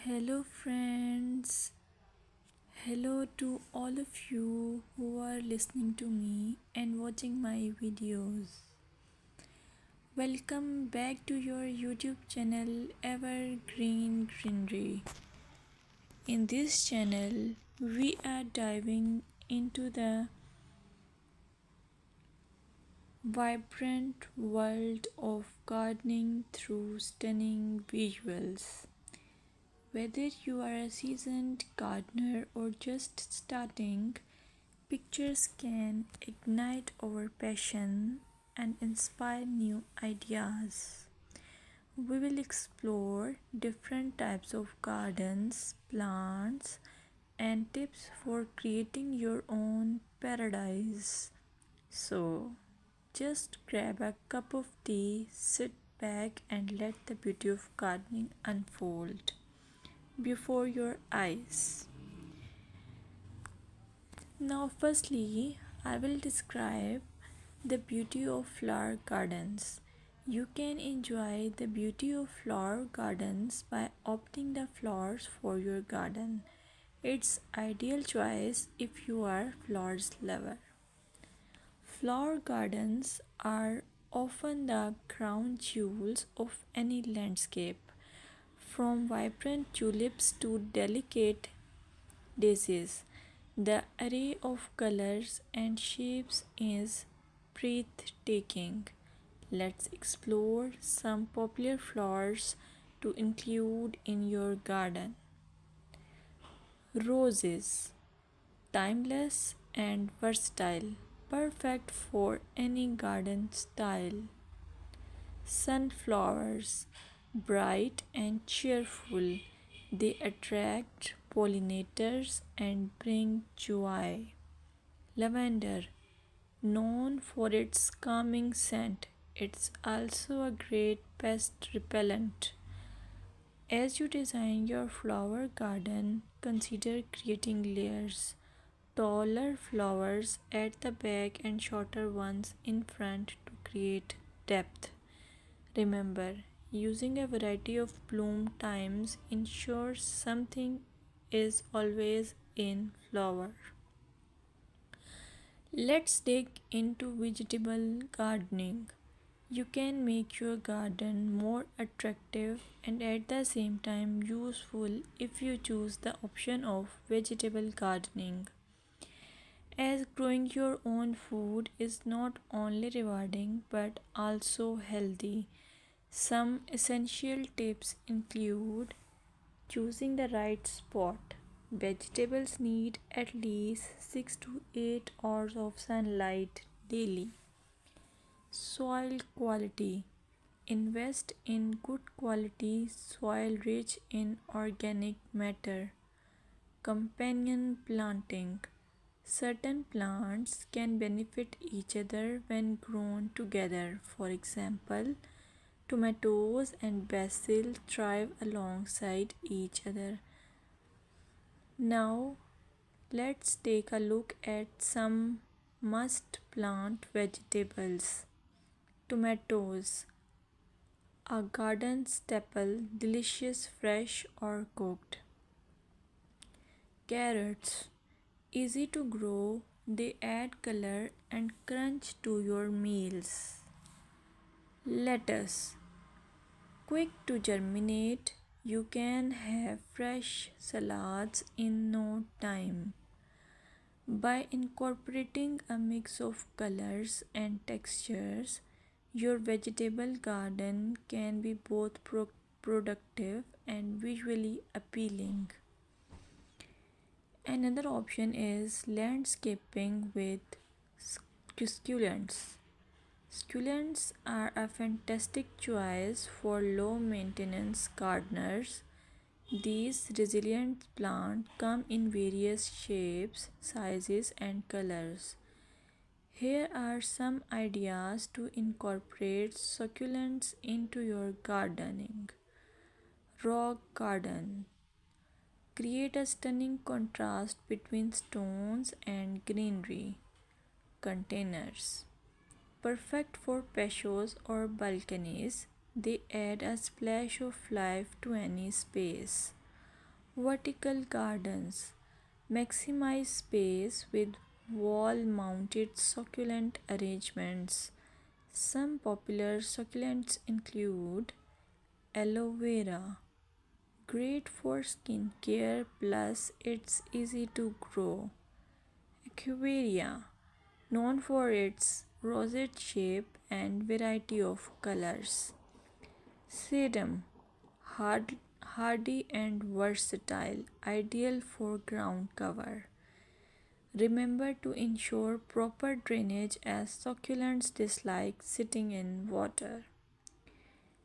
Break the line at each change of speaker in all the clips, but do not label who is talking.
Hello, friends. Hello to all of you who are listening to me and watching my videos. Welcome back to your YouTube channel Evergreen Greenery. In this channel, we are diving into the vibrant world of gardening through stunning visuals. Whether you are a seasoned gardener or just starting, pictures can ignite our passion and inspire new ideas. We will explore different types of gardens, plants, and tips for creating your own paradise. So, just grab a cup of tea, sit back, and let the beauty of gardening unfold before your eyes. Now, firstly, I will describe the beauty of flower gardens. You can enjoy the beauty of flower gardens by opting the flowers for your garden. It's ideal choice if you are flowers lover. Flower gardens are often the crown jewels of any landscape, from vibrant tulips to delicate daisies. The array of colors and shapes is breathtaking. Let's explore some popular flowers to include in your garden. Roses, timeless and versatile, perfect for any garden style. Sunflowers, bright and cheerful, they attract pollinators and bring joy. Lavender, known for its calming scent, it's also a great pest repellent. As you design your flower garden, consider creating layers. Taller flowers at the back and shorter ones in front to create depth. Remember, using a variety of bloom times ensures something is always in flower. Let's dig into vegetable gardening. You can make your garden more attractive and at the same time useful if you choose the option of vegetable gardening. As growing your own food is not only rewarding but also healthy. Some essential tips include choosing the right spot. Vegetables need at least 6 to 8 hours of sunlight daily. Soil quality. Invest in good quality soil rich in organic matter. Companion planting. Certain plants can benefit each other when grown together. For example, tomatoes and basil thrive alongside each other. Now, let's take a look at some must plant vegetables. Tomatoes, a garden staple, delicious fresh or cooked. Carrots, easy to grow, they add color and crunch to your meals. Lettuce, quick to germinate, you can have fresh salads in no time. By incorporating a mix of colors and textures, your vegetable garden can be both productive and visually appealing. Another option is landscaping with succulents. Succulents are a fantastic choice for low maintenance gardeners. These resilient plants come in various shapes, sizes, and colors. Here are some ideas to incorporate succulents into your gardening. Rock garden. Create a stunning contrast between stones and greenery. Containers. Perfect for patios or balconies, they add a splash of life to any space. Vertical gardens maximize space with wall mounted succulent arrangements. Some popular succulents include aloe vera, great for skin care plus it's easy to grow. Equivarium, known for its rosette shape and variety of colors. Sedum, hardy and versatile, ideal for ground cover. Remember to ensure proper drainage as succulents dislike sitting in water.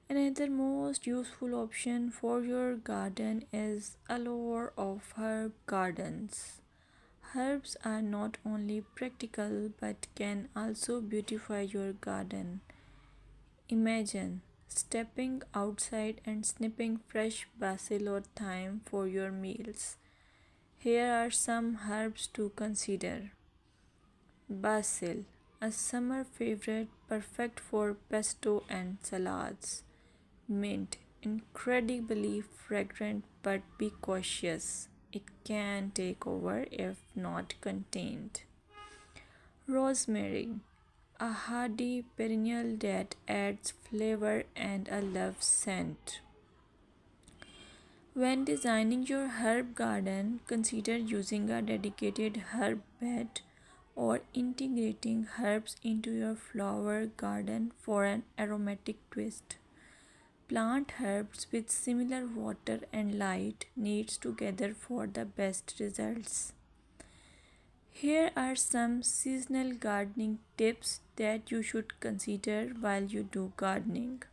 Another most useful option for your garden is allure of herb gardens. Herbs are not only practical but can also beautify your garden. Imagine stepping outside and snipping fresh basil or thyme for your meals. Here are some herbs to consider. Basil, a summer favorite perfect for pesto and salads. Mint, incredibly fragrant but be cautious. It can take over if not contained. Rosemary, a hardy perennial that adds flavor and a love scent. When designing your herb garden, consider using a dedicated herb bed or integrating herbs into your flower garden for an aromatic twist. Plant herbs with similar water and light needs together for the best results. Here are some seasonal gardening tips that you should consider while you do gardening.